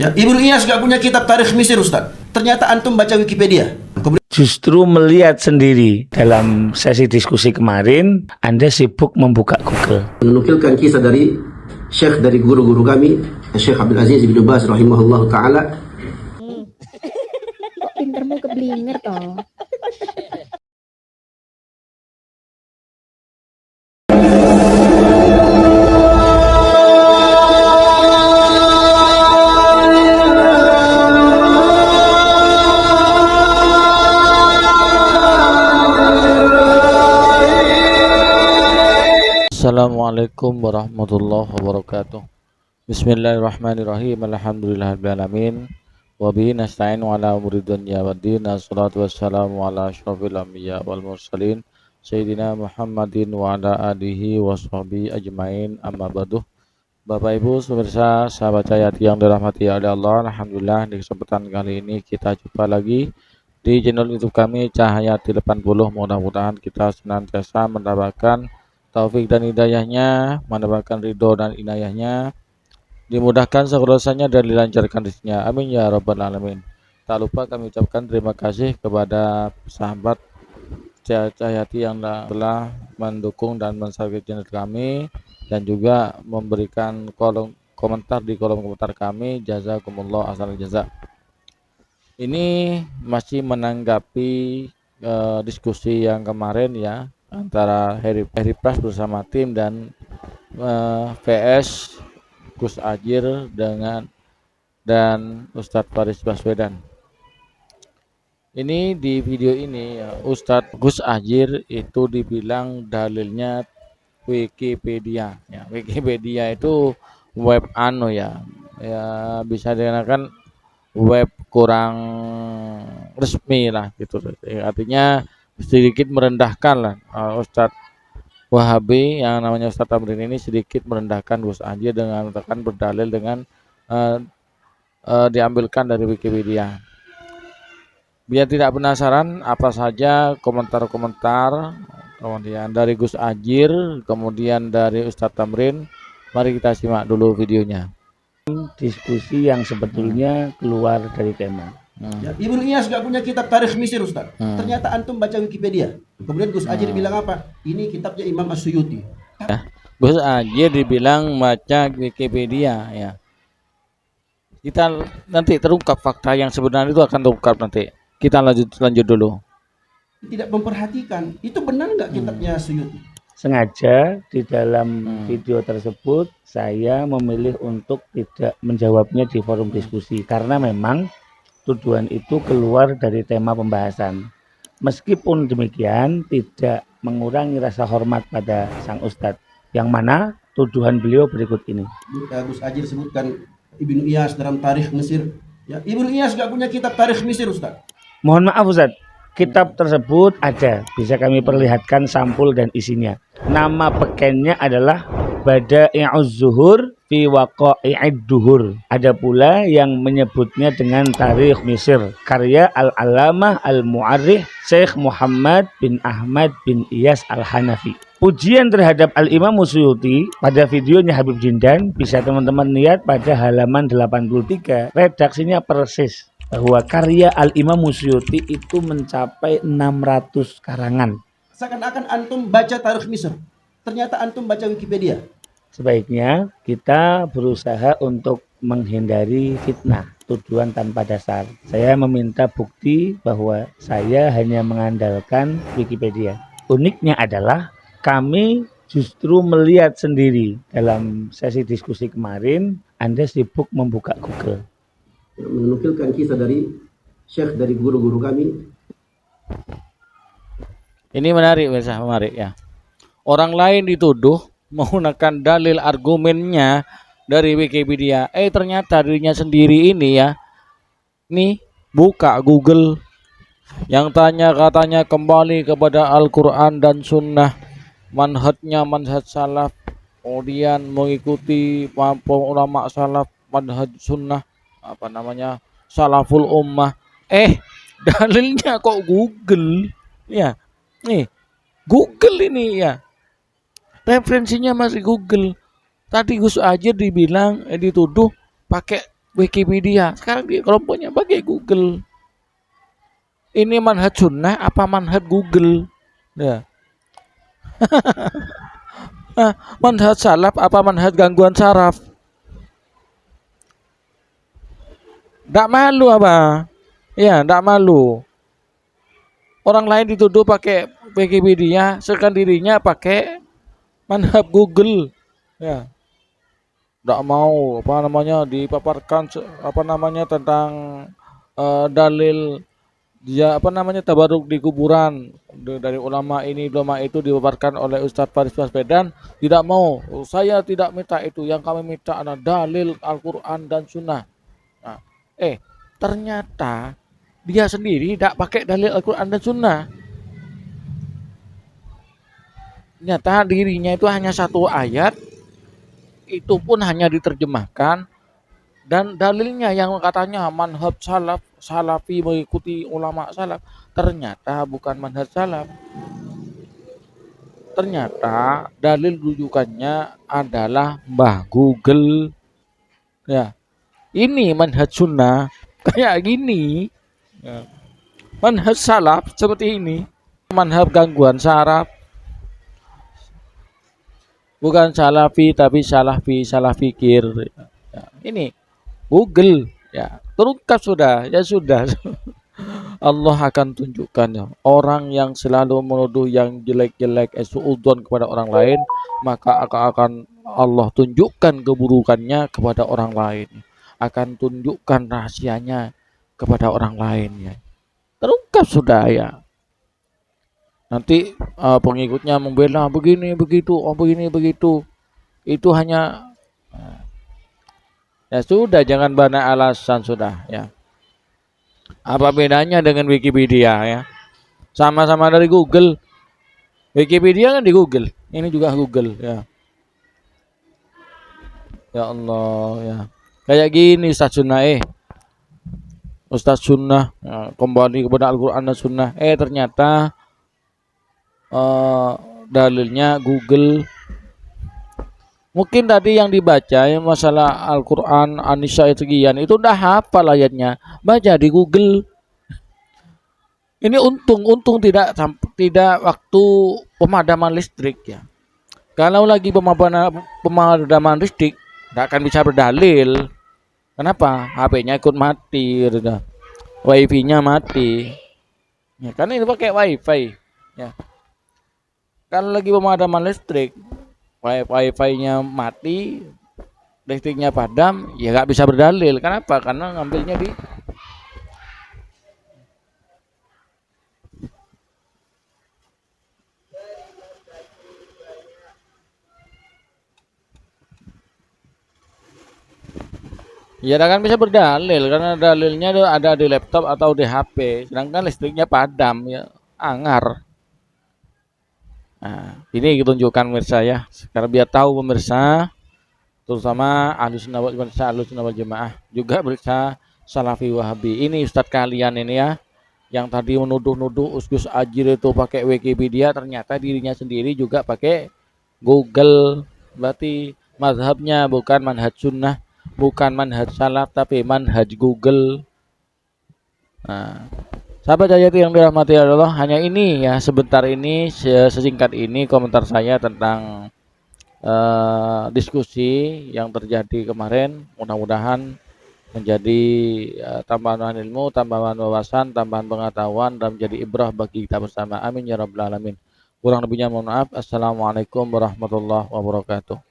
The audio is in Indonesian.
Ya, Ibnu Iyas gak punya kitab tarikh Mesir, Ustaz. Ternyata antum baca Wikipedia. Justru melihat sendiri dalam sesi diskusi kemarin, Anda sibuk membuka Google. Menukilkan kisah dari Syekh dari guru-guru kami, Syekh Abdul Aziz bin Baz rahimahullah ta'ala. Kok pintermu keblinger toh? Assalamualaikum warahmatullahi wabarakatuh. Bismillahirrahmanirrahim. Alhamdulillahirrahmanirrahim. Wabihi nasta'in wa ala umuri dunya waddin. Assalatu wassalamu ala asyrafil anbiya wal mursalin Sayyidina Muhammadin wa ala alihi wa sahbihi ajmain, amma ba'du. Bapak Ibu pemirsa sahabat Cahayati yang dirahmati oleh Allah, alhamdulillah di kesempatan kali ini kita jumpa lagi di channel YouTube kami Cahayati 80. Mudah-mudahan kita senantiasa mendapatkan taufik dan hidayahnya, mendapatkan ridho dan inayahnya, dimudahkan segala dosanya dan dilancarkan rezekinya. Amin ya rabbal alamin. Tak lupa kami ucapkan terima kasih kepada sahabat Cahayati yang telah mendukung dan mensubscribe channel kami dan juga memberikan kolom komentar di kolom komentar kami. Jazakumullah asal jaza. Ini masih menanggapi diskusi yang kemarin ya, antara Heri Pras bersama tim dan VS Gus Ajir dan Ustadz Faris Baswedan. Ini di video ini ya, Ustadz Gus Ajir itu dibilang dalilnya Wikipedia. Ya, Wikipedia itu web ya bisa dikatakan web kurang resmi lah gitu. Artinya sedikit merendahkan lah Ustadz Wahabi yang namanya Ustadz Tamrin ini sedikit merendahkan Gus Ajir dengan tekan berdalil dengan diambilkan dari Wikipedia. Biar tidak penasaran apa saja komentar-komentar kemudian dari Gus Ajir, kemudian dari Ustadz Tamrin, mari kita simak dulu videonya. Diskusi yang sebetulnya keluar dari tema. Ya, Ibnu Iyas gak punya kitab tarikh Mesir, Ustaz. Ternyata antum baca Wikipedia. Kemudian Gus Ajir bilang apa? Ini kitabnya Imam As-Suyuti. Ya, Gus Ajir dibilang baca Wikipedia ya. Kita nanti terungkap fakta yang sebenarnya itu akan terungkap nanti. Kita lanjut dulu. Tidak memperhatikan. Itu benar nggak kitabnya Suyuti? Sengaja di dalam video tersebut saya memilih untuk tidak menjawabnya di forum diskusi karena memang tuduhan itu keluar dari tema pembahasan. Meskipun demikian tidak mengurangi rasa hormat pada sang ustadz, yang mana tuduhan beliau berikut ini. Gus Ajir sebutkan Ibnu Iyas dalam tarikh Mesir. Ya, Ibnu Iyas gak punya kitab tarikh Mesir, Ustaz. Mohon maaf Ustaz, kitab tersebut ada, bisa kami perlihatkan sampul dan isinya. Nama pekennya adalah Bada'i'uz Zuhur fi Waqa'i'id Duhur. Ada pula yang menyebutnya dengan Tarikh Mesir, karya Al-Alamah Al-Mu'arrikh Syekh Muhammad bin Ahmad bin Iyas Al-Hanafi. Pujian terhadap Al-Imam Suyuti pada videonya Habib Jindan bisa teman-teman lihat pada halaman 83. Redaksinya persis bahwa karya Al-Imam Suyuti itu mencapai 600 karangan. Seakan-akan antum baca tarikh Mesir. Ternyata antum baca Wikipedia. Sebaiknya kita berusaha untuk menghindari fitnah, tuduhan tanpa dasar. Saya meminta bukti bahwa saya hanya mengandalkan Wikipedia. Uniknya adalah kami justru melihat sendiri dalam sesi diskusi kemarin, Anda sibuk membuka Google. Menukilkan kisah dari Syekh dari guru-guru kami. Ini menarik ya. Orang lain dituduh menggunakan dalil argumennya dari Wikipedia. Ternyata dirinya sendiri ini ya. Nih, buka Google yang katanya kembali kepada Al-Quran dan Sunnah, manhajnya manhaj salaf, kemudian mengikuti ulama salaf, manhaj Sunnah, salaful ummah. Dalilnya kok Google ya. Nih, Google ini ya. Referensinya masih Google. Tadi Gus Ajir dibilang dituduh pakai Wikipedia. Sekarang di kelompoknya pakai Google. Ini manhaj sunnah apa manhaj Google? Ya. Manhaj salaf apa manhaj gangguan saraf? Nggak malu apa? Ya, nggak malu. Orang lain dituduh pakai Wikipedia, sedangkan dirinya pakai manhaj Google. Ya, nggak mau apa namanya dipaparkan apa namanya tentang dalil dia apa namanya tabaruk di kuburan dari ulama ini ulama itu dipaparkan oleh Ustadz Faris Baswedan. Tidak mau, saya tidak minta itu, yang kami minta adalah dalil Al-Quran dan Sunnah. Nah, ternyata dia sendiri tidak pakai dalil Al-Quran dan Sunnah. Ternyata dirinya itu hanya satu ayat, itu pun hanya diterjemahkan, dan dalilnya yang katanya manhaj salaf, salafi mengikuti ulama salaf, ternyata bukan manhaj salaf. Ternyata dalil rujukannya adalah Mbah Google. Ya, ini manhaj sunnah kayak gini. Ya. Manhaj salaf seperti ini. Manhaj gangguan saraf. Bukan salafi tapi salah fikir. Ya, ini Google ya terungkap sudah ya sudah. Allah akan tunjukkan ya, orang yang selalu menuduh yang jelek-jelek suudzon kepada orang lain, maka akan Allah tunjukkan keburukannya kepada orang lain, akan tunjukkan rahasianya kepada orang lain ya. Terungkap sudah ya. Nanti pengikutnya membela begini begitu, oh begini begitu. Itu hanya ya sudah, jangan banyak alasan sudah ya. Apa bedanya dengan Wikipedia ya? Sama-sama dari Google. Wikipedia kan di Google, ini juga Google ya. Ya Allah ya. Kayak gini Ustaz Sunnah Ustaz Sunnah ya, kembali kepada Al-Quran dan Sunnah. Ternyata dalilnya Google. Mungkin tadi yang dibaca ya masalah Al-Quran An-Nisa sekian itu udah hafal ayatnya, baca di Google. Ini untung tidak waktu pemadaman listrik ya. Kalau lagi pemadaman listrik tidak akan bisa berdalil. Kenapa? HP-nya ikut mati, Wi-Fi-nya mati. Ya, karena ini pakai Wi-Fi. Ya. Kalau lagi pemadaman listrik, Wi-Fi-nya mati, listriknya padam, ya nggak bisa berdalil. Kenapa? Karena ngambilnya di ya kan bisa berdalil karena dalilnya ada di laptop atau di HP, sedangkan listriknya padam ya, angar. Nah, ini ditunjukkan pemirsa ya. Sekarang biar tahu pemirsa, terutama Ahlussunnah wal Jamaah, juga pemirsa Salafi Wahabi. Ini Ustadz kalian ini ya, yang tadi menuduh-nuduh Gus Ajir itu pakai Wikipedia, ternyata dirinya sendiri juga pakai Google. Berarti mazhabnya bukan manhaj sunnah, bukan manhaj salaf, tapi manhaj Google. Nah, sahabat Hayati yang dirahmati Allah, hanya ini ya sebentar ini sesingkat ini komentar saya tentang diskusi yang terjadi kemarin. Mudah-mudahan menjadi tambahan ilmu, tambahan wawasan, tambahan pengetahuan, dan menjadi ibrah bagi kita bersama. Amin ya rabbal alamin. Kurang lebihnya mohon maaf. Assalamualaikum warahmatullahi wabarakatuh.